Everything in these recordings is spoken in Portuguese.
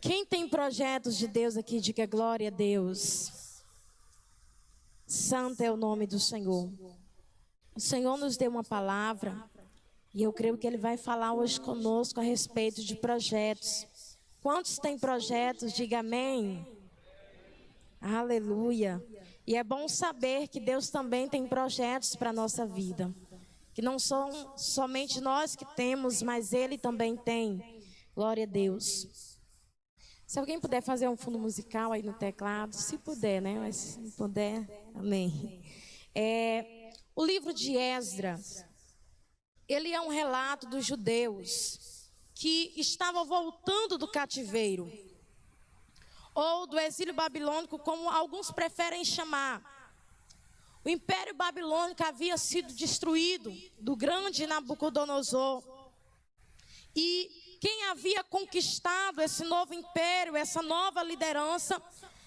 Quem tem projetos de Deus aqui, diga glória a Deus. Santo é o nome do Senhor. O Senhor nos deu uma palavra e eu creio que Ele vai falar hoje conosco a respeito de projetos. Quantos têm projetos? Diga amém. Aleluia. E é bom saber que Deus também tem projetos para a nossa vida. Que não são somente nós que temos, mas Ele também tem. Glória a Deus. Se alguém puder fazer um fundo musical aí no teclado, se puder, né? Mas se não puder, amém. O livro de Esdras, ele é um relato dos judeus que estavam voltando do cativeiro, ou do exílio babilônico, como alguns preferem chamar. O império babilônico havia sido destruído do grande Nabucodonosor. E quem havia conquistado esse novo império, essa nova liderança,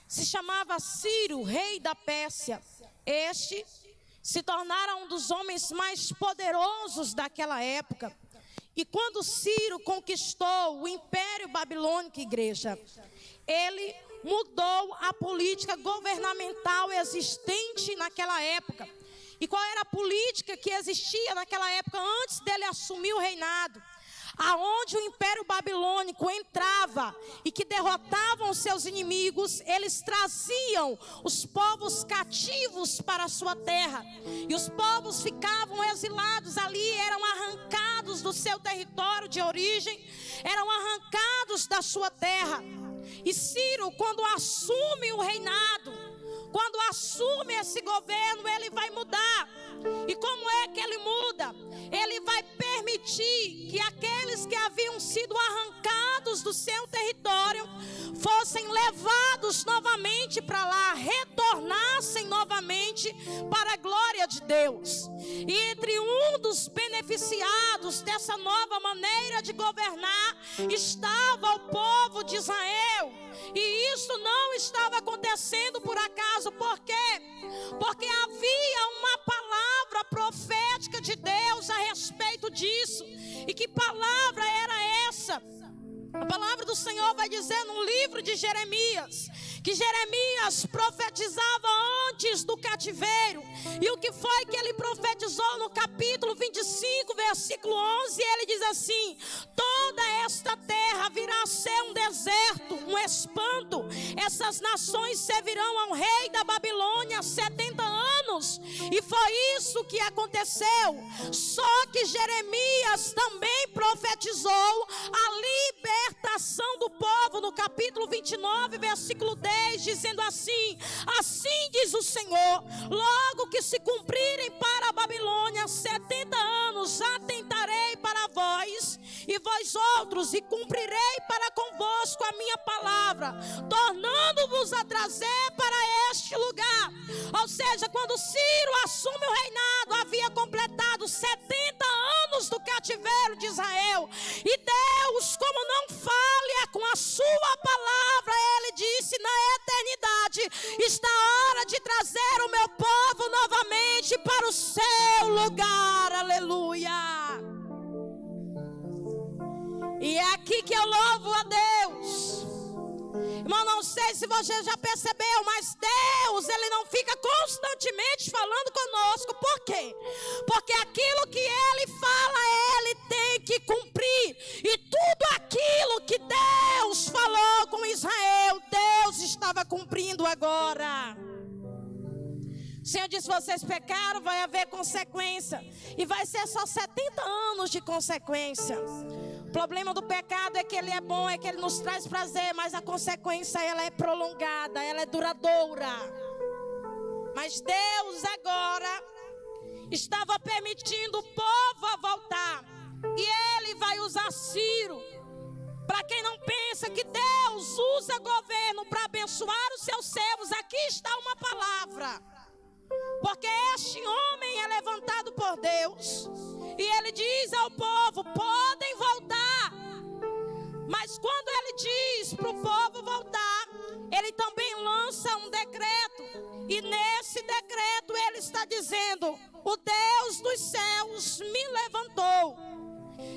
se chamava Ciro, rei da Pérsia. Este se tornara um dos homens mais poderosos daquela época. E quando Ciro conquistou o império babilônico, igreja, ele mudou a política governamental existente naquela época. E qual era a política que existia naquela época antes dele assumir o reinado? Aonde o império babilônico entrava e que derrotavam os seus inimigos, eles traziam os povos cativos para a sua terra. E os povos ficavam exilados ali, eram arrancados do seu território de origem, eram arrancados da sua terra. E Ciro, quando assume o reinado, quando assume esse governo, ele vai mudar. E como é que ele muda? Ele vai permitir que aqueles que haviam sido arrancados do seu território fossem levados novamente para lá, retornassem novamente para a glória de Deus. E entre um dos beneficiados dessa nova maneira de governar estava o povo de Israel. E isso não estava acontecendo por acaso. Por quê? Porque havia uma palavra profética de Deus a respeito disso. E que palavra era essa? A palavra do Senhor vai dizer no livro de Jeremias, que Jeremias profetizava antes do cativeiro. E o que foi que ele profetizou no capítulo 25, versículo 11? Ele diz assim: toda esta terra virá a ser um deserto, um espanto. Essas nações servirão ao rei da Babilônia 70 anos. E foi isso que aconteceu. Só que Jeremias também profetizou a libertação do povo no capítulo 29, versículo 10, dizendo assim: assim diz o Senhor, logo que se cumprirem para a Babilônia 70 anos, atentarei para vós e vós outros, e cumprirei para convosco a minha palavra, tornando-vos a trazer para este lugar. Ou seja, quando Ciro assume o reinado, havia completado 70 anos do cativeiro de Israel. E Deus, como não falha com a sua palavra, Ele disse: na eternidade está a hora de trazer o meu povo novamente para o seu lugar. Aleluia. E é aqui que eu louvo a Deus. Irmão, não sei se você já percebeu, mas Deus, Ele não fica constantemente falando conosco. Por quê? Porque aquilo que Ele fala, Ele tem que cumprir. E tudo aquilo que Deus falou com Israel, Deus estava cumprindo agora. O Senhor disse: vocês pecaram, vai haver consequência. E vai ser só 70 anos de consequência. O problema do pecado é que ele é bom, é que ele nos traz prazer, mas a consequência, ela é prolongada, ela é duradoura. Mas Deus agora estava permitindo o povo a voltar. E Ele vai usar Ciro. Para quem não pensa que Deus usa governo para abençoar os seus servos, aqui está uma palavra. Porque este homem é levantado por Deus. E ele diz ao povo: podem voltar. Mas quando ele diz para o povo voltar, ele também lança um decreto. E nesse decreto ele está dizendo: o Deus dos céus me levantou.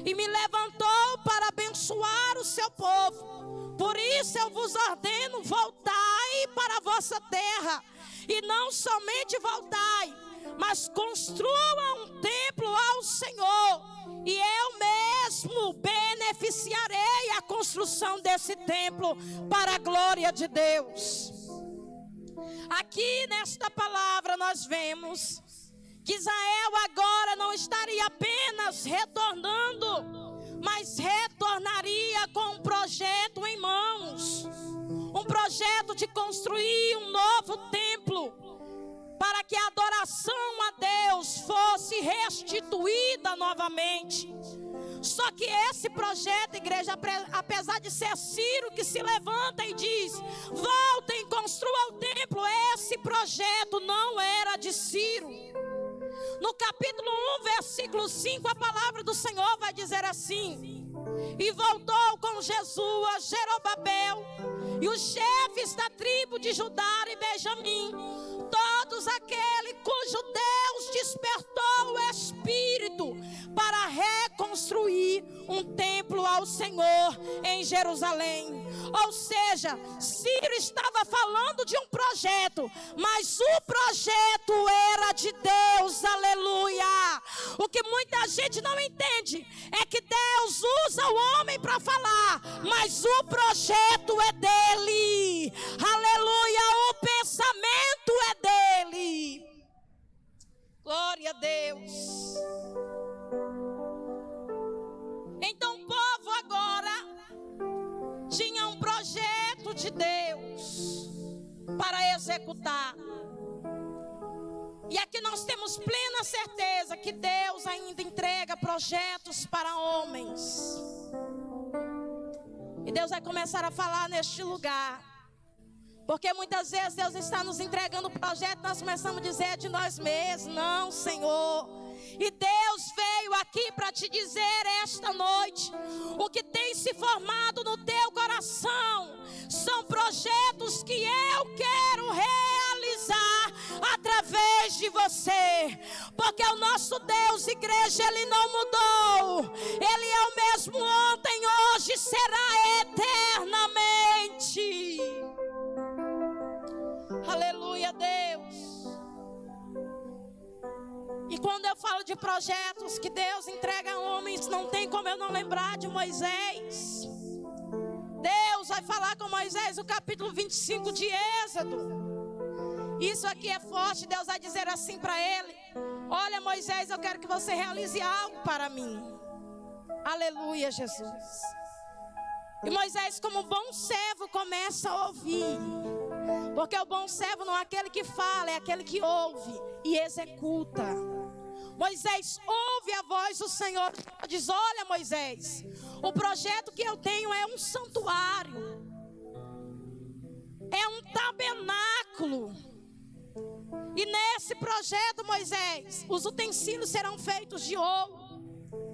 E me levantou para abençoar o seu povo. Por isso eu vos ordeno: voltai para a vossa terra. E não somente voltai, mas construam um templo ao Senhor, e eu mesmo beneficiarei a construção desse templo para a glória de Deus. Aqui nesta palavra nós vemos que Israel agora não estaria apenas retornando, mas retornaria com um projeto em mãos. Um projeto de construir um novo templo, para que a adoração a Deus fosse restituída novamente. Só que esse projeto, igreja, apesar de ser Ciro que se levanta e diz: voltem, construam o templo, esse projeto não era de Ciro. No capítulo 1, versículo 5, a palavra do Senhor vai dizer assim: e voltou com Jesus, Jerobabel e os chefes da tribo de Judá e Benjamim, todos aqueles cujo Deus despertou o Espírito para reconstruir um templo ao Senhor em Jerusalém. Ou seja, Ciro estava falando de um projeto, mas o projeto era de Deus, aleluia. O que muita gente não entende é que Deus usa o homem para falar, mas o projeto é dele, aleluia, o pensamento é dele. Glória a Deus. Então o povo agora tinha um projeto de Deus para executar. E aqui nós temos plena certeza que Deus ainda entrega projetos para homens. E Deus vai começar a falar neste lugar. Porque muitas vezes Deus está nos entregando o projeto, nós começamos a dizer de nós mesmos: não, Senhor. E Deus veio aqui para te dizer esta noite: o que tem se formado no teu coração são projetos que eu quero realizar através de você. Porque o nosso Deus, igreja, Ele não mudou. Ele é o mesmo ontem, hoje, será eternamente. Aleluia, Deus. E quando eu falo de projetos que Deus entrega a homens, não tem como eu não lembrar de Moisés. Deus vai falar com Moisés no capítulo 25 de Êxodo. Isso aqui é forte. Deus vai dizer assim para ele: olha, Moisés, eu quero que você realize algo para mim. Aleluia, Jesus. E Moisés, como bom servo, começa a ouvir. Porque o bom servo não é aquele que fala, é aquele que ouve e executa. Moisés ouve a voz do Senhor, diz: olha, Moisés, o projeto que eu tenho é um santuário, é um tabernáculo. E nesse projeto, Moisés, os utensílios serão feitos de ouro,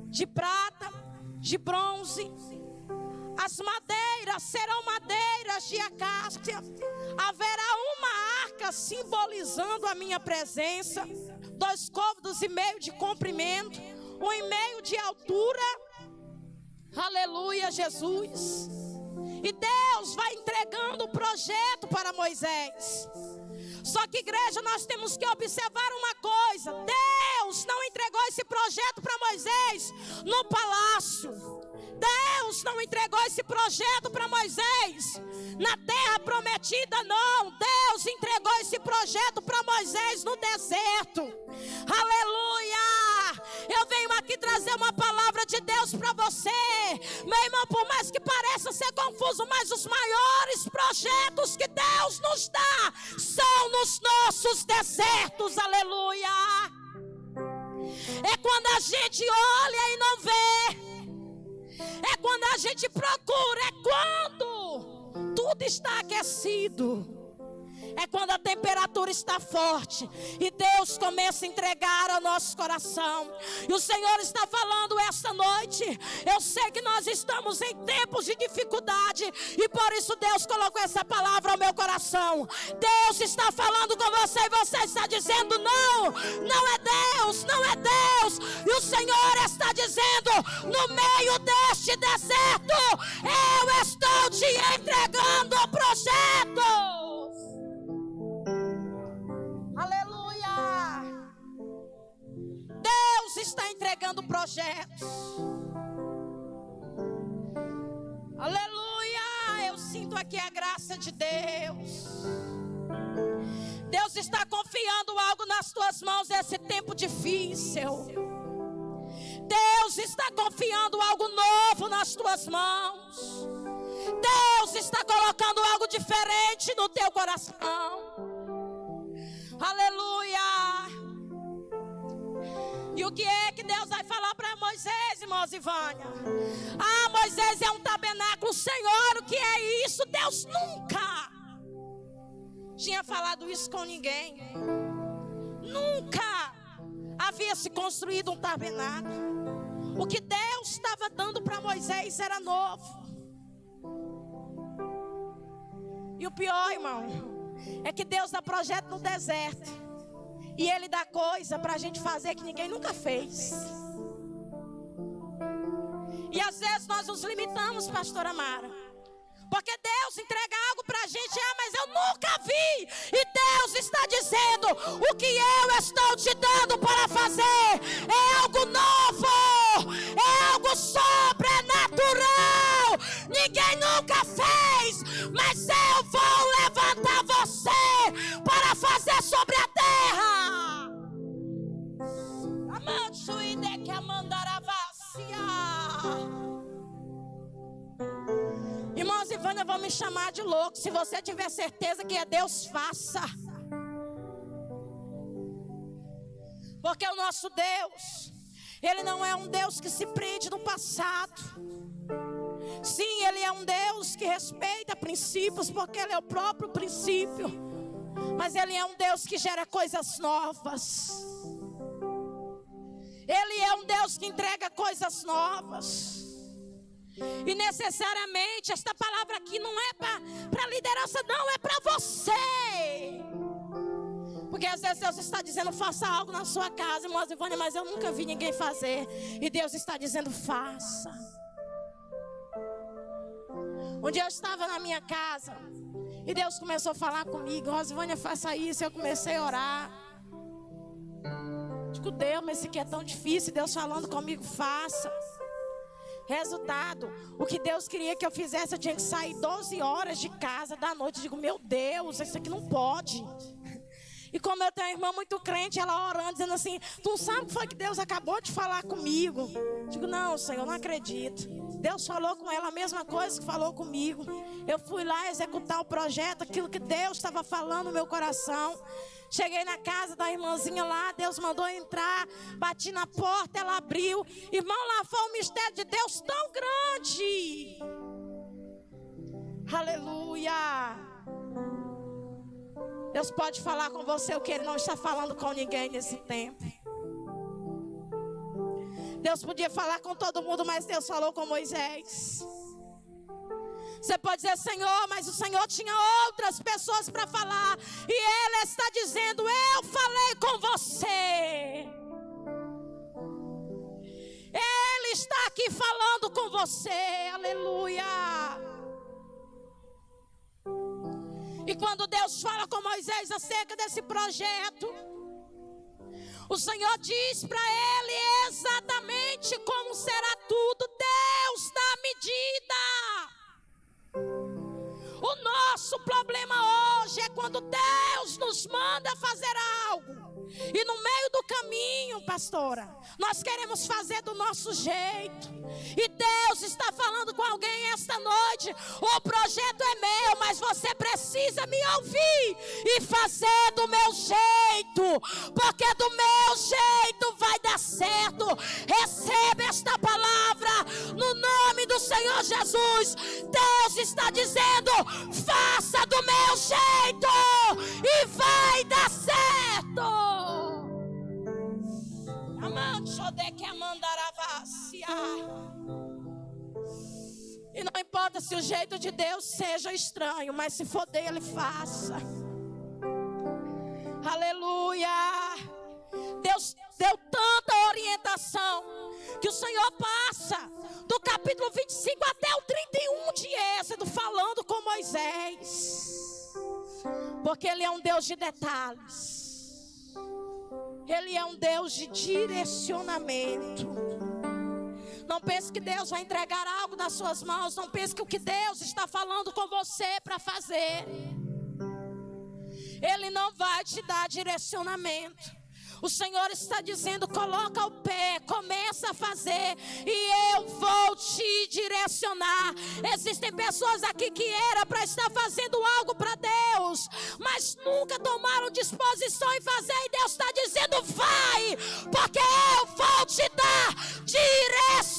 de prata, de bronze. As madeiras serão madeiras de acácia. Haverá uma arca simbolizando a minha presença, 2,5 côvados de comprimento, 1,5 de altura. Aleluia, Jesus. E Deus vai entregando o projeto para Moisés. Só que, igreja, nós temos que observar uma coisa: Deus não entregou esse projeto para Moisés no palácio. Deus não entregou esse projeto para Moisés na terra prometida, não. Deus entregou esse projeto para Moisés no deserto. Aleluia! Eu venho aqui trazer uma palavra de Deus para você, meu irmão. Por mais que pareça ser confuso, mas os maiores projetos que Deus nos dá são nos nossos desertos. Aleluia! É quando a gente olha e não vê. É quando a gente procura, é quando tudo está aquecido. É quando a temperatura está forte e Deus começa a entregar ao nosso coração. E o Senhor está falando esta noite: eu sei que nós estamos em tempos de dificuldade, e por isso Deus colocou essa palavra ao meu coração. Deus está falando com você e você está dizendo: não, não é Deus, não é Deus. E o Senhor está dizendo: no meio deste deserto, eu estou te entregando projetos. Aleluia. Deus está entregando projetos. Aleluia. Eu sinto aqui a graça de Deus. Deus está confiando algo nas tuas mãos nesse tempo difícil. Deus está confiando algo novo nas tuas mãos. Deus está colocando algo diferente no teu coração. Aleluia. E o que é que Deus vai falar para Moisés, irmãos e Vânia? Ah, Moisés é um tabernáculo. Senhor, o que é isso? Deus nunca tinha falado isso com ninguém. Nunca havia se construído um tabernáculo. O que Deus estava dando para Moisés era novo. E o pior, irmão, é que Deus dá projeto no deserto. E Ele dá coisa para a gente fazer que ninguém nunca fez. E às vezes nós nos limitamos, pastora Mara, porque Deus entrega algo para a gente. Ah, mas eu nunca vi. E Deus está dizendo: o que eu estou te dando para fazer é algo novo, é algo sobrenatural. Ninguém nunca fez, mas eu vou levantar você para fazer sobre a terra. Amansuide que amandaravassia. Irmãos e Vânia vão me chamar de louco. Se você tiver certeza que é Deus, faça. Porque o nosso Deus, Ele não é um Deus que se prende no passado. Sim, Ele é um Deus que respeita princípios, porque Ele é o próprio princípio. Mas Ele é um Deus que gera coisas novas. Ele é um Deus que entrega coisas novas. E necessariamente esta palavra aqui não é para liderança, não, é para você. Porque às vezes Deus está dizendo: faça algo na sua casa, irmãos e Vânia, mas eu nunca vi ninguém fazer. E Deus está dizendo: faça. Um dia eu estava na minha casa e Deus começou a falar comigo: Rosivânia, faça isso. Eu comecei a orar. Digo: Deus, mas isso aqui é tão difícil. Deus falando comigo: faça. Resultado, o que Deus queria que eu fizesse, eu tinha que sair 12 horas de casa da noite. Eu digo: meu Deus, isso aqui não pode. E como eu tenho uma irmã muito crente, ela orando, dizendo assim: tu não sabe o que foi que Deus acabou de falar comigo? Eu digo: não, Senhor, não acredito. Deus falou com ela a mesma coisa que falou comigo. Eu fui lá executar o projeto, aquilo que Deus estava falando no meu coração. Cheguei na casa da irmãzinha lá, Deus mandou entrar, bati na porta, ela abriu. Irmão, lá foi um mistério de Deus tão grande. Aleluia. Deus pode falar com você o que Ele não está falando com ninguém nesse tempo. Deus podia falar com todo mundo, mas Deus falou com Moisés. Você pode dizer: Senhor, mas o Senhor tinha outras pessoas para falar. E Ele está dizendo: eu falei com você. Ele está aqui falando com você. Aleluia. E quando Deus fala com Moisés acerca desse projeto, o Senhor diz para ele exatamente como será tudo. Deus dá medida. O nosso problema hoje é quando Deus nos manda fazer algo e no meio do caminho, pastora, nós queremos fazer do nosso jeito. E Deus está falando com alguém esta noite: o projeto é meu, mas você precisa me ouvir e fazer do meu jeito, porque do meu jeito vai dar certo. Receba esta palavra no nome do Senhor Jesus. Deus está dizendo: faça do meu jeito e vai dar certo. E não importa se o jeito de Deus seja estranho, mas se for dele, faça. Aleluia. Deus deu tanta orientação que o Senhor passa do capítulo 25 até o 31 de Êxodo falando com Moisés. Moisés, porque Ele é um Deus de detalhes. Ele é um Deus de direcionamento. Não pense que Deus vai entregar algo nas suas mãos. Não pense que o que Deus está falando com você para fazer, Ele não vai te dar direcionamento. O Senhor está dizendo: coloca o pé, começa a fazer e eu vou te direcionar. Existem pessoas aqui que era para estar fazendo algo para Deus, mas nunca tomaram disposição em fazer, e Deus está dizendo: vai, porque eu vou te dar direcionamento.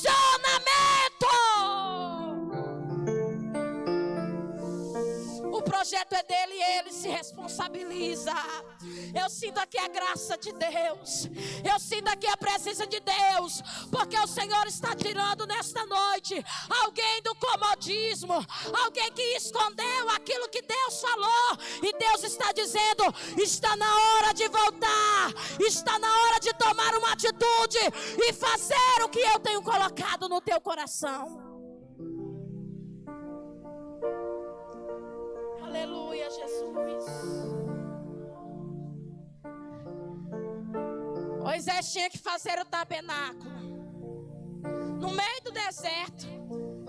O projeto é dele e ele se responsabiliza. Eu sinto aqui a graça de Deus. Eu sinto aqui a presença de Deus, porque o Senhor está tirando nesta noite alguém do comodismo, alguém que escondeu aquilo que Deus falou, e Deus está dizendo: está na hora de voltar, está na hora de tomar uma atitude e fazer o que eu tenho colocado no teu coração. Aleluia, Jesus. Moisés tinha que fazer o tabernáculo no meio do deserto.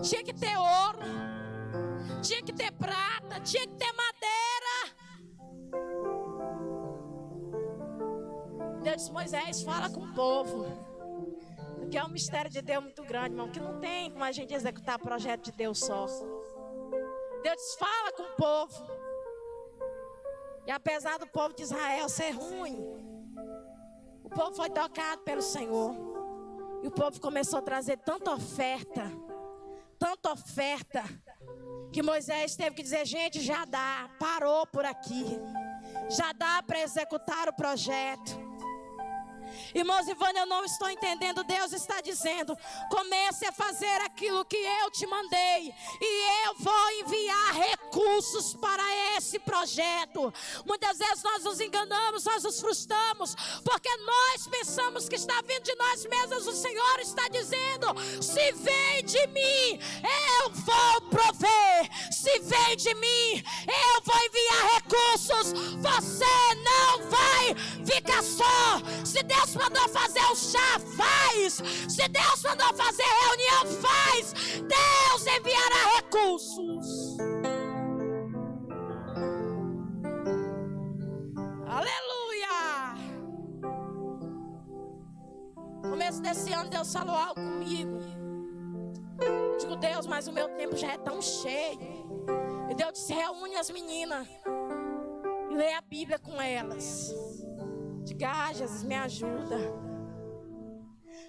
Tinha que ter ouro, tinha que ter prata, tinha que ter madeira. Deus disse: Moisés, fala com o povo, porque é um mistério de Deus muito grande, irmão, que não tem como a gente executar o projeto de Deus só. Deus disse: fala com o povo. E apesar do povo de Israel ser ruim, o povo foi tocado pelo Senhor. E o povo começou a trazer tanta oferta, que Moisés teve que dizer: gente, já dá, parou por aqui. Já dá para executar o projeto. Irmãos, Ivânia, eu não estou entendendo. Deus está dizendo: comece a fazer aquilo que eu te mandei, e eu vou enviar recursos para esse projeto. Muitas vezes nós nos enganamos, nós nos frustramos, porque nós pensamos que está vindo de nós mesmos. O Senhor está dizendo: se vem de mim, eu vou prover. Se vem de mim, eu vou enviar recursos. Você não vai ficar só. Se Deus mandou fazer o chá, faz. Se Deus mandou fazer reunião, faz. Deus enviará recursos. Aleluia. No começo desse ano, Deus falou algo comigo. Eu digo: Deus, mas o meu tempo já é tão cheio. E Deus disse: reúne as meninas e lê a Bíblia com elas. Diga: Jesus, me ajuda.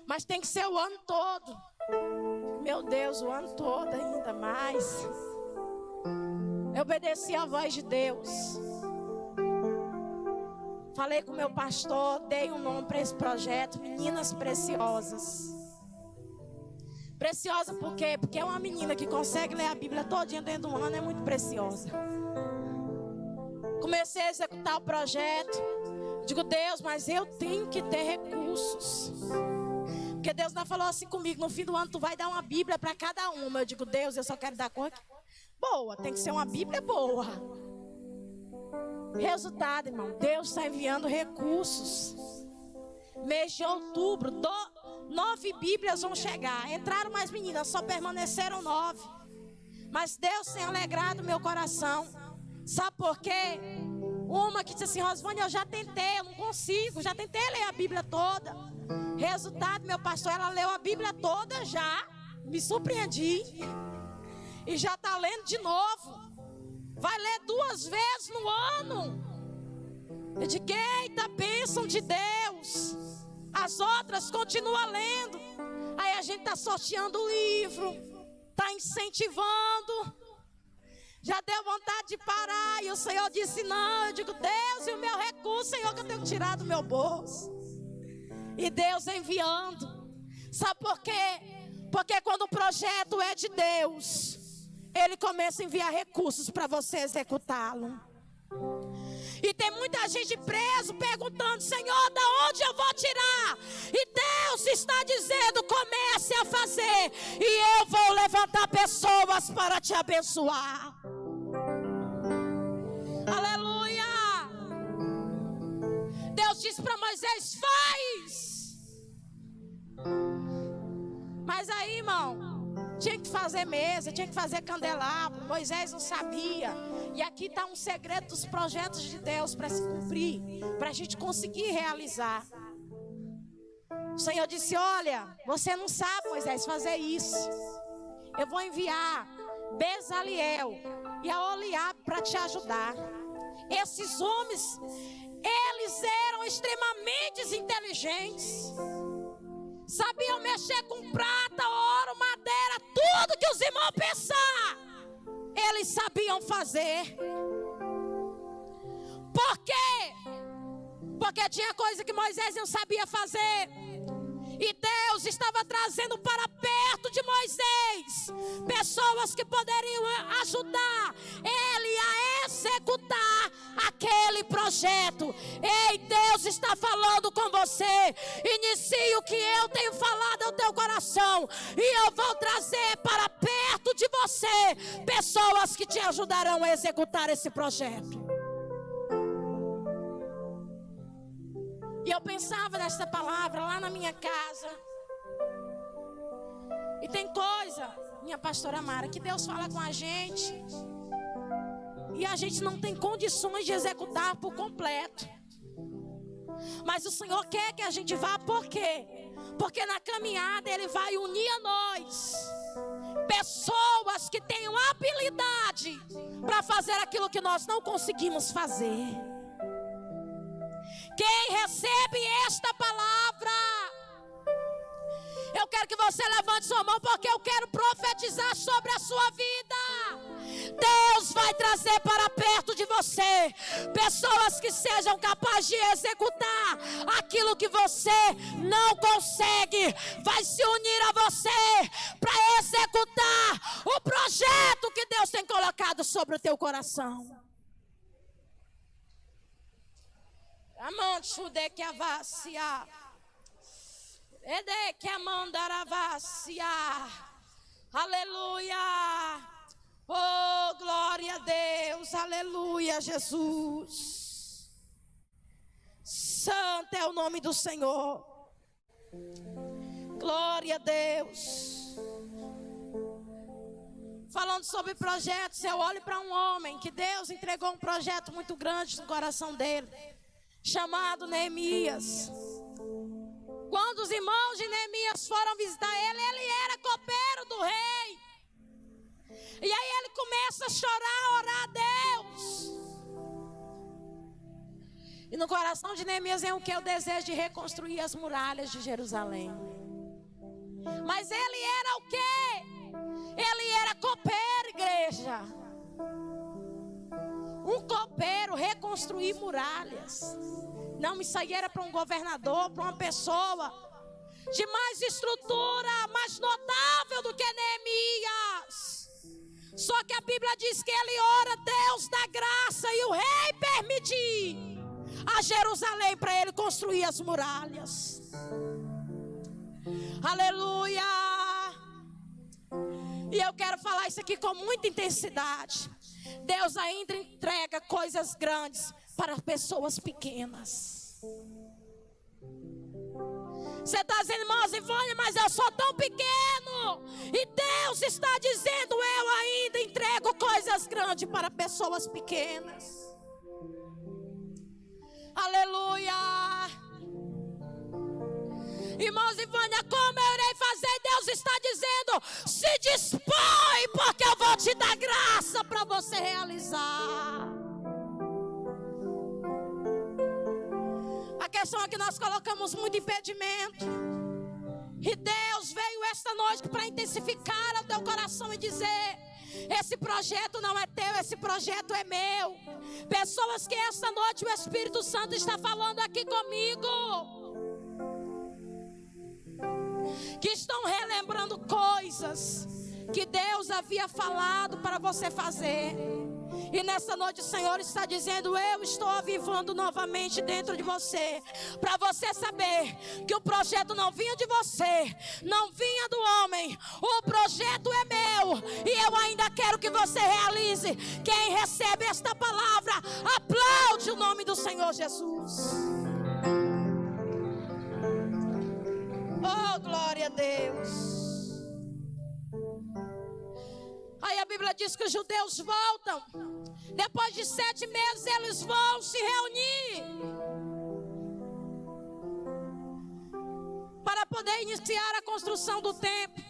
Mas tem que ser o ano todo. Meu Deus, o ano todo ainda mais. Eu obedeci a voz de Deus. Falei com o meu pastor, dei um nome para esse projeto: Meninas Preciosas. Preciosa por quê? Porque é uma menina que consegue ler a Bíblia todinha dentro de um ano, é muito preciosa. Comecei a executar o projeto. Digo: Deus, mas eu tenho que ter recursos. Porque Deus não falou assim comigo: no fim do ano tu vai dar uma Bíblia para cada uma. Eu digo: Deus, eu só quero dar coisa boa. Tem que ser uma Bíblia boa. Resultado, irmão, Deus está enviando recursos. Mês de outubro, 9 Bíblias vão chegar. Entraram mais meninas, só permaneceram 9. Mas Deus tem alegrado meu coração. Sabe por quê? Uma que disse assim: Rosvânia, eu já tentei, eu não consigo. Já tentei ler a Bíblia toda. Resultado, meu pastor, ela leu a Bíblia toda já. Me surpreendi. E já está lendo de novo. Vai ler 2 vezes no ano. Eu digo: eita, bênção de Deus. As outras continuam lendo. Aí a gente está sorteando o livro, está incentivando. Já deu vontade de parar, e o Senhor disse: não. Eu digo: Deus, e o meu recurso, Senhor, que eu tenho que tirar do meu bolso. E Deus enviando. Sabe por quê? Porque quando o projeto é de Deus, Ele começa a enviar recursos para você executá-lo. E tem muita gente preso perguntando: Senhor, da onde eu vou tirar? E Deus está dizendo: comece a fazer, e eu vou levantar pessoas para te abençoar. Aleluia! Deus disse para Moisés: faz! Mas aí, irmão, tinha que fazer mesa, tinha que fazer candelabro. Moisés não sabia. E aqui está um segredo dos projetos de Deus para se cumprir, para a gente conseguir realizar. O Senhor disse: olha, você não sabe, Moisés, fazer isso. Eu vou enviar Bezaliel e a Oliabe para te ajudar. Esses homens, eles eram extremamente inteligentes. Sabiam mexer com prata, ouro, madeira, tudo que os irmãos pensar, eles sabiam fazer. Por quê? Porque tinha coisa que Moisés não sabia fazer. E Deus estava trazendo para perto de Moisés pessoas que poderiam ajudar ele a executar aquele projeto. Ei, Deus está falando com você. Inicie o que eu tenho falado ao teu coração, e eu vou trazer para perto de você pessoas que te ajudarão a executar esse projeto. E eu pensava nessa palavra lá na minha casa. E tem coisa, minha pastora Mara, que Deus fala com a gente e a gente não tem condições de executar por completo. Mas o Senhor quer que a gente vá, por quê? Porque na caminhada Ele vai unir a nós pessoas que tenham habilidade para fazer aquilo que nós não conseguimos fazer. Quem recebe esta palavra, eu quero que você levante sua mão, porque eu quero profetizar sobre a sua vida. Deus vai trazer para perto de você pessoas que sejam capazes de executar aquilo que você não consegue. Vai se unir a você para executar o projeto que Deus tem colocado sobre o teu coração. Amanchude que avacia, ede que amandaravacia, aleluia, oh glória a Deus, aleluia, Jesus, santo é o nome do Senhor, glória a Deus. Falando sobre projetos, eu olho para um homem que Deus entregou um projeto muito grande no coração dele, chamado Neemias. Quando os irmãos de Neemias foram visitar ele, ele era copeiro do rei. E aí ele começa a chorar, a orar a Deus. E no coração de Neemias é o que? O desejo de reconstruir as muralhas de Jerusalém. Mas ele era o quê? Ele era copeiro, igreja. Um copeiro reconstruir muralhas. Não, isso aí era para um governador, para uma pessoa de mais estrutura, mais notável do que Neemias. Só que a Bíblia diz que ele ora, Deus dá graça, e o rei permitir a Jerusalém para ele construir as muralhas. Aleluia. E eu quero falar isso aqui com muita intensidade. Deus ainda entrega coisas grandes para pessoas pequenas. Você está dizendo, irmã Ivone, mas eu sou tão pequeno. E Deus está dizendo, eu ainda entrego coisas grandes para pessoas pequenas. Aleluia. Irmãos Ivânia, como eu irei fazer? Deus está dizendo, se dispõe, porque eu vou te dar graça para você realizar. A questão é que nós colocamos muito impedimento. E Deus veio esta noite para intensificar o teu coração e dizer, esse projeto não é teu, esse projeto é meu. Pessoas que esta noite o Espírito Santo está falando aqui comigo, que estão relembrando coisas que Deus havia falado para você fazer. E nessa noite o Senhor está dizendo: eu estou avivando novamente dentro de você, para você saber que o projeto não vinha de você, não vinha do homem. O projeto é meu, e eu ainda quero que você realize. Quem recebe esta palavra, aplaude o nome do Senhor Jesus. Oh, glória a Deus. Aí a Bíblia diz que os judeus voltam. Depois de 7 meses eles vão se reunir para poder iniciar a construção do templo.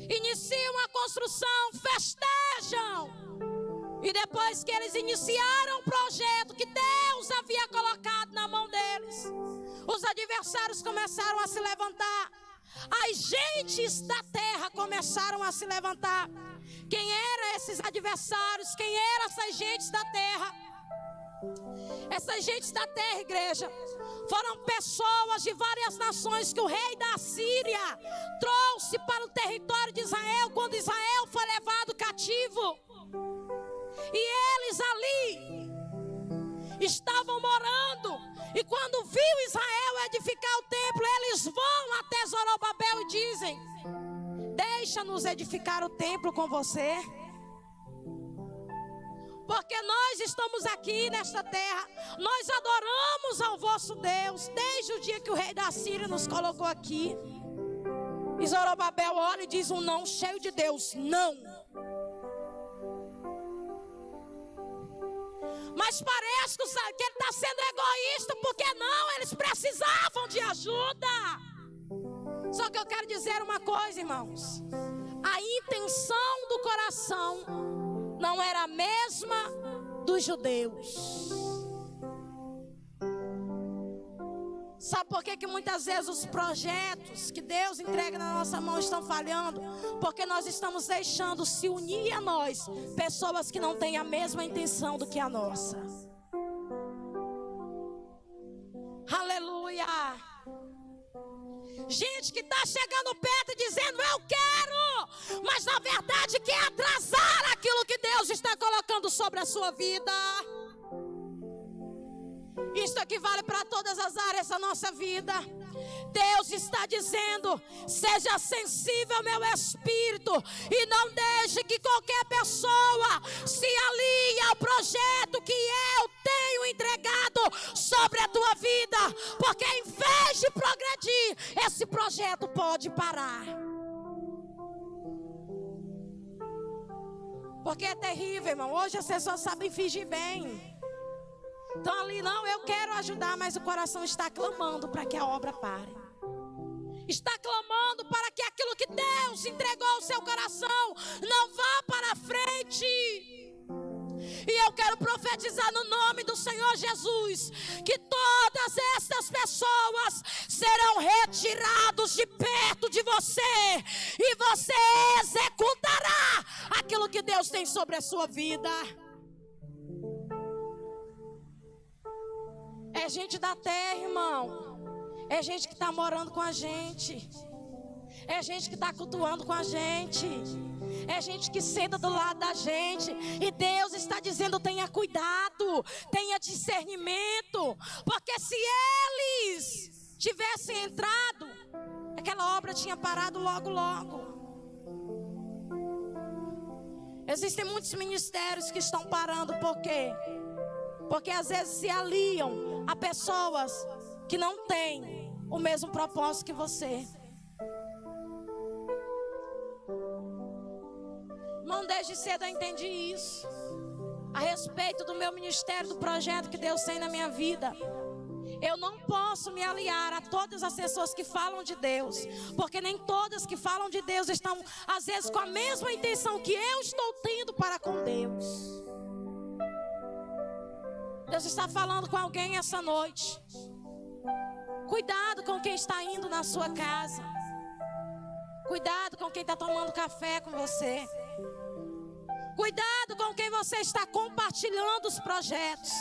Iniciam a construção, festejam. E depois que eles iniciaram o projeto que Deus havia colocado na mão deles, os adversários começaram a se levantar. As gentes da terra começaram a se levantar. Quem eram esses adversários? Quem eram essas gentes da terra? Essas gentes da terra, igreja, foram pessoas de várias nações que o rei da Síria trouxe para o território de Israel quando Israel foi levado cativo. E eles ali estavam morando. E quando viu Israel edificar o templo, eles vão até Zorobabel e dizem: deixa-nos edificar o templo com você, porque nós estamos aqui nesta terra, nós adoramos ao vosso Deus desde o dia que o rei da Síria nos colocou aqui. E Zorobabel olha e diz um não cheio de Deus: não. Mas parece que ele está sendo egoísta, porque não, eles precisavam de ajuda. Só que eu quero dizer uma coisa, irmãos: a intenção do coração não era a mesma dos judeus. Sabe por que muitas vezes os projetos que Deus entrega na nossa mão estão falhando? Porque nós estamos deixando se unir a nós pessoas que não têm a mesma intenção do que a nossa. Aleluia! Gente que está chegando perto e dizendo: eu quero, mas na verdade quer atrasar aquilo que Deus está colocando sobre a sua vida. Isso aqui vale para todas as áreas da nossa vida. Deus está dizendo: seja sensível ao meu espírito e não deixe que qualquer pessoa se alie ao projeto que eu tenho entregado sobre a tua vida, porque em vez de progredir, esse projeto pode parar. Porque é terrível, irmão. Hoje as pessoas sabem fingir bem. Então ali, não, eu quero ajudar, mas o coração está clamando para que a obra pare. Está clamando para que aquilo que Deus entregou ao seu coração não vá para a frente. E eu quero profetizar no nome do Senhor Jesus que todas estas pessoas serão retirados de perto de você, e você executará aquilo que Deus tem sobre a sua vida. É gente da terra, irmão. É gente que está morando com a gente. É gente que está cultuando com a gente. É gente que senta do lado da gente. E Deus está dizendo: tenha cuidado, tenha discernimento. Porque se eles tivessem entrado, aquela obra tinha parado logo, logo. Existem muitos ministérios que estão parando. Por quê? Porque às vezes se aliam a pessoas que não têm o mesmo propósito que você. Irmão, desde cedo eu entendi isso. A respeito do meu ministério, do projeto que Deus tem na minha vida. Eu não posso me aliar a todas as pessoas que falam de Deus, porque nem todas que falam de Deus estão, às vezes, com a mesma intenção que eu estou tendo para com Deus. Deus está falando com alguém essa noite. Cuidado com quem está indo na sua casa. Cuidado com quem está tomando café com você. Cuidado com quem você está compartilhando os projetos.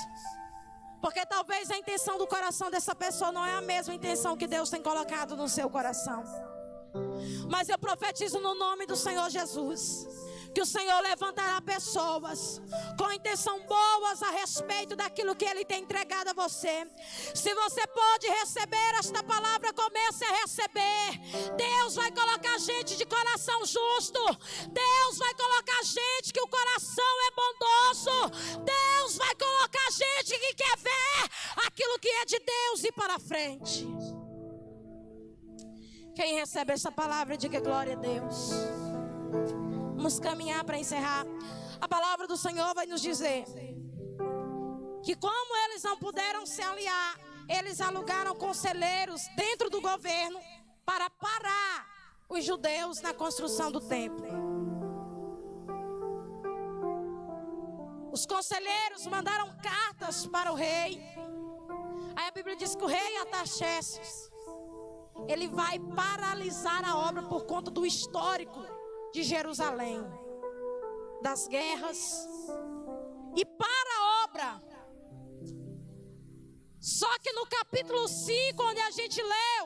Porque talvez a intenção do coração dessa pessoa não é a mesma intenção que Deus tem colocado no seu coração. Mas eu profetizo no nome do Senhor Jesus, que o Senhor levantará pessoas com intenção boas a respeito daquilo que Ele tem entregado a você. Se você pode receber esta palavra, comece a receber. Deus vai colocar gente de coração justo. Deus vai colocar gente que o coração é bondoso. Deus vai colocar gente que quer ver aquilo que é de Deus e para frente. Quem recebe essa palavra, diga glória a Deus. Vamos caminhar para encerrar. A palavra do Senhor vai nos dizer que como eles não puderam se aliar, eles alugaram conselheiros dentro do governo para parar os judeus na construção do templo. Os conselheiros mandaram cartas para o rei. Aí a Bíblia diz que o rei Artaxerxes, ele vai paralisar a obra por conta do histórico de Jerusalém, das guerras, e para a obra. Só que no capítulo 5, onde a gente leu,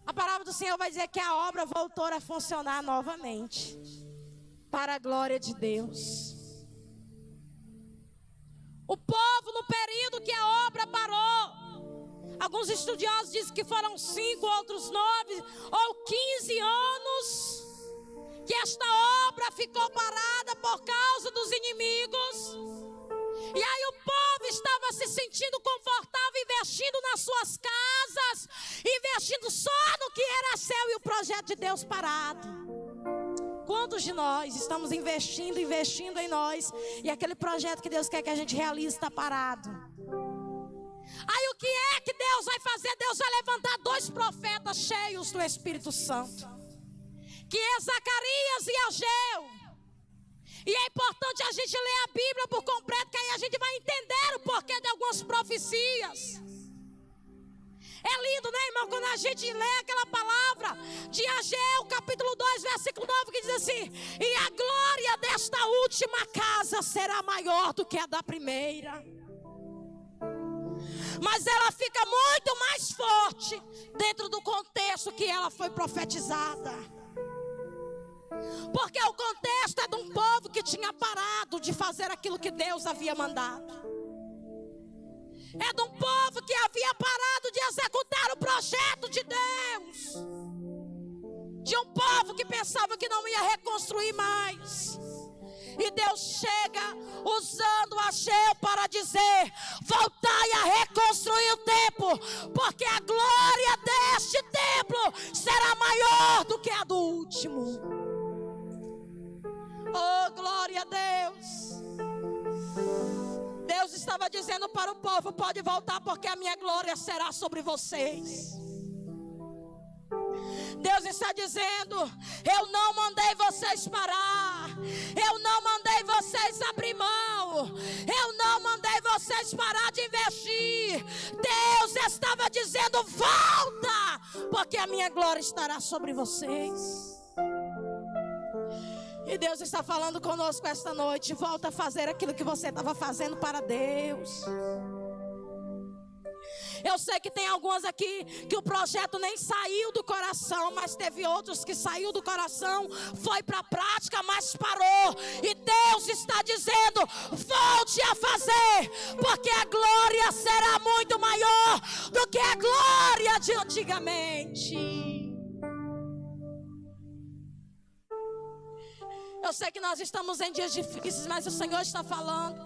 a palavra do Senhor vai dizer que a obra voltou a funcionar novamente, para a glória de Deus. O povo, no período que a obra parou, alguns estudiosos dizem que foram 5, outros 9 ou 15 anos que esta obra ficou parada por causa dos inimigos. E aí o povo estava se sentindo confortável, investindo nas suas casas, investindo só no que era céu, e o projeto de Deus parado. Quantos de nós estamos investindo em nós, e aquele projeto que Deus quer que a gente realize está parado? Aí o que é que Deus vai fazer? Deus vai levantar 2 profetas cheios do Espírito Santo, que é Zacarias e Ageu. E é importante a gente ler a Bíblia por completo, que aí a gente vai entender o porquê de algumas profecias. É lindo, né, irmão, quando a gente lê aquela palavra de Ageu, capítulo 2, versículo 9, que diz assim: e a glória desta última casa será maior do que a da primeira. Mas ela fica muito mais forte dentro do contexto que ela foi profetizada. Porque o contexto é de um povo que tinha parado de fazer aquilo que Deus havia mandado. É de um povo que havia parado de executar o projeto de Deus. De um povo que pensava que não ia reconstruir mais. E Deus chega usando Ageu para dizer: voltai a reconstruir o templo, porque a glória deste templo será maior do que a do último. Oh, glória a Deus. Deus estava dizendo para o povo: pode voltar, porque a minha glória será sobre vocês. Deus está dizendo: eu não mandei vocês parar, eu não mandei vocês abrir mão, eu não mandei vocês parar de investir. Deus estava dizendo: volta, porque a minha glória estará sobre vocês. E Deus está falando conosco esta noite: volta a fazer aquilo que você estava fazendo para Deus. Eu sei que tem algumas aqui que o projeto nem saiu do coração, mas teve outros que saiu do coração, foi para a prática, mas parou. E Deus está dizendo: volte a fazer, porque a glória será muito maior do que a glória de antigamente. Eu sei que nós estamos em dias difíceis, mas o Senhor está falando: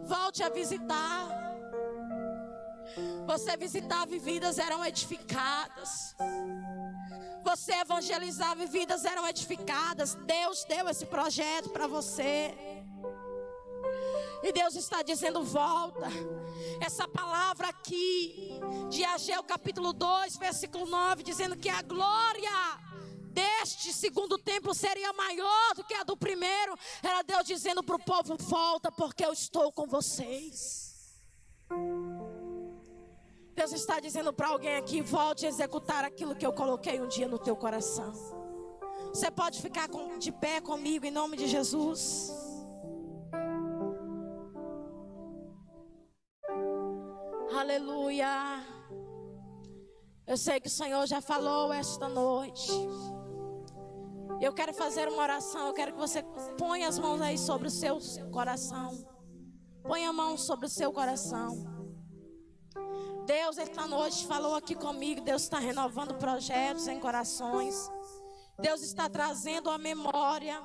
volte a visitar. Você visitava e vidas eram edificadas. Você evangelizava e vidas eram edificadas. Deus deu esse projeto para você. E Deus está dizendo: volta. Essa palavra aqui de Ageu capítulo 2, versículo 9, dizendo que a glória deste segundo templo seria maior do que a do primeiro. Era Deus dizendo para o povo: volta, porque eu estou com vocês. Deus está dizendo para alguém aqui: volte a executar aquilo que eu coloquei um dia no teu coração. Você pode ficar de pé comigo em nome de Jesus. Aleluia. Eu sei que o Senhor já falou esta noite. Eu quero fazer uma oração. Eu quero que você ponha as mãos aí sobre o seu coração. Ponha a mão sobre o seu coração. Deus, esta noite falou aqui comigo. Deus está renovando projetos em corações. Deus está trazendo à memória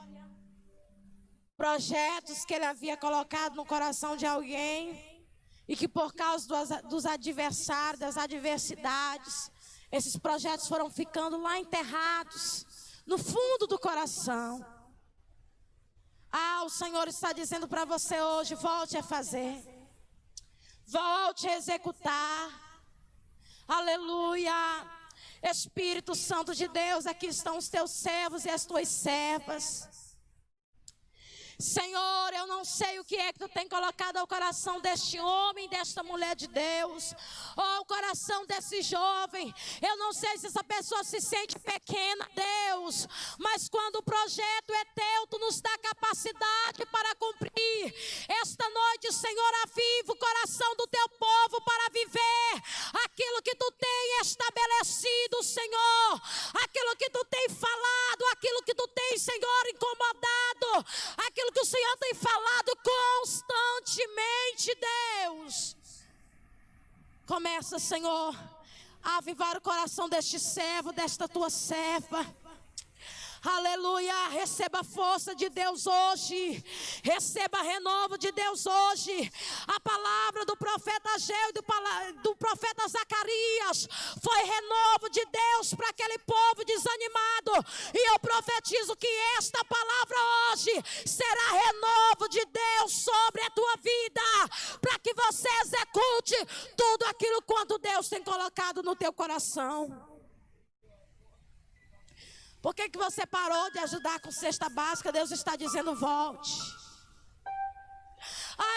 projetos que Ele havia colocado no coração de alguém. E que por causa dos adversários, das adversidades, esses projetos foram ficando lá enterrados, no fundo do coração. O Senhor está dizendo para você hoje: volte a fazer. Volte a executar. Aleluia. Espírito Santo de Deus, aqui estão os teus servos e as tuas servas. Senhor, eu não sei o que é que tu tem colocado ao coração deste homem, desta mulher de Deus, ou ao coração desse jovem. Eu não sei se essa pessoa se sente pequena, Deus, mas quando o projeto é teu, tu nos dá capacidade para cumprir. Esta noite, Senhor, aviva o coração do teu povo para viver aquilo que tu tem estabelecido, Senhor, aquilo que tu tem falado, aquilo que tu tem, Senhor, incomodado, aquilo que o Senhor tem falado constantemente, Deus. Começa, Senhor, a avivar o coração deste servo, desta tua serva. Aleluia, receba força de Deus hoje, receba renovo de Deus hoje. A palavra do profeta Ageu e do profeta Zacarias foi renovo de Deus para aquele povo desanimado. E eu profetizo que esta palavra hoje será renovo de Deus sobre a tua vida, para que você execute tudo aquilo quanto Deus tem colocado no teu coração. Por que você parou de ajudar com cesta básica? Deus está dizendo: volte.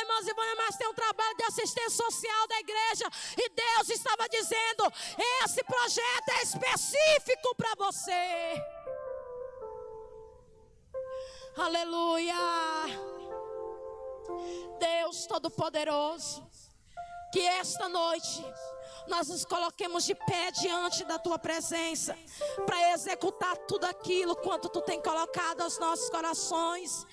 Irmãos e irmãs, mas tem um trabalho de assistência social da igreja. E Deus estava dizendo: esse projeto é específico para você. Aleluia. Deus Todo-Poderoso, que esta noite nós nos coloquemos de pé diante da tua presença, para executar tudo aquilo quanto tu tem colocado aos nossos corações.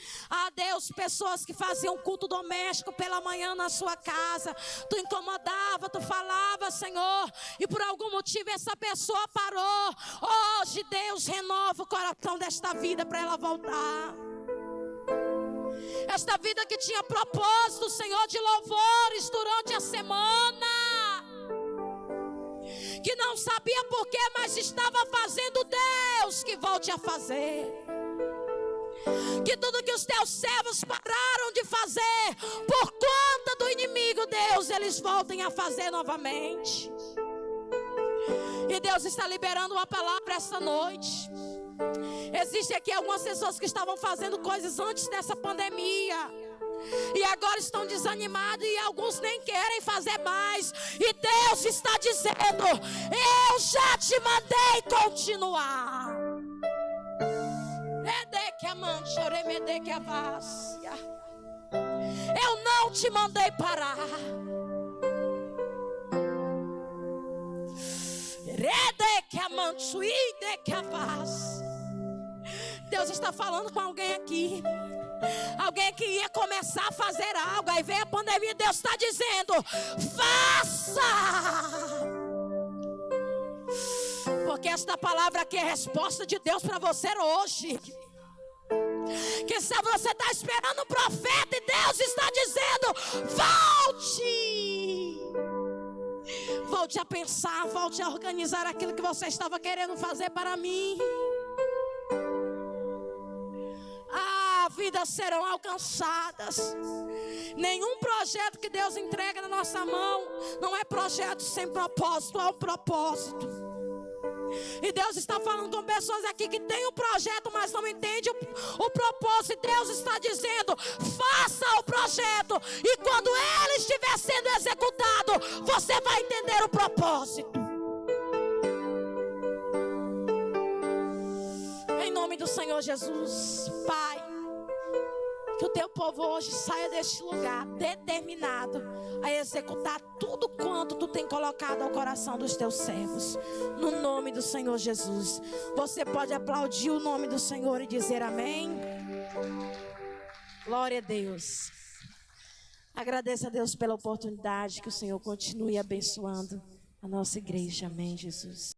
Deus, pessoas que faziam culto doméstico pela manhã na sua casa, tu incomodava, tu falava, Senhor, e por algum motivo essa pessoa parou. Hoje, Deus, renova o coração desta vida para ela voltar. Esta vida que tinha propósito, Senhor, de louvores durante a semana, que não sabia porquê, mas estava fazendo, Deus, que volte a fazer. Que tudo que os teus servos pararam de fazer por conta do inimigo, Deus, eles voltem a fazer novamente. E Deus está liberando uma palavra esta noite. Existem aqui algumas pessoas que estavam fazendo coisas antes dessa pandemia e agora estão desanimados, e alguns nem querem fazer mais. E Deus está dizendo: eu já te mandei continuar. Eu não te mandei parar. Deus está falando com alguém aqui. Alguém que ia começar a fazer algo, aí veio a pandemia. Deus está dizendo: faça. Porque esta palavra aqui é a resposta de Deus para você hoje. Que se você está esperando um profeta, e Deus está dizendo: volte. Volte a pensar, volte a organizar aquilo que você estava querendo fazer para mim. Vidas serão alcançadas. Nenhum projeto que Deus entrega na nossa mão não é projeto sem propósito, é um propósito. E Deus está falando com pessoas aqui que têm um projeto, mas não entendem o propósito. E Deus está dizendo: faça o projeto, e quando ele estiver sendo executado, você vai entender o propósito. Em nome do Senhor Jesus, Pai, Que o teu povo hoje saia deste lugar determinado a executar tudo quanto tu tem colocado ao coração dos teus servos. No nome do Senhor Jesus. Você pode aplaudir o nome do Senhor e dizer amém? Glória a Deus. Agradeço a Deus pela oportunidade. Que o Senhor continue abençoando a nossa igreja. Amém, Jesus.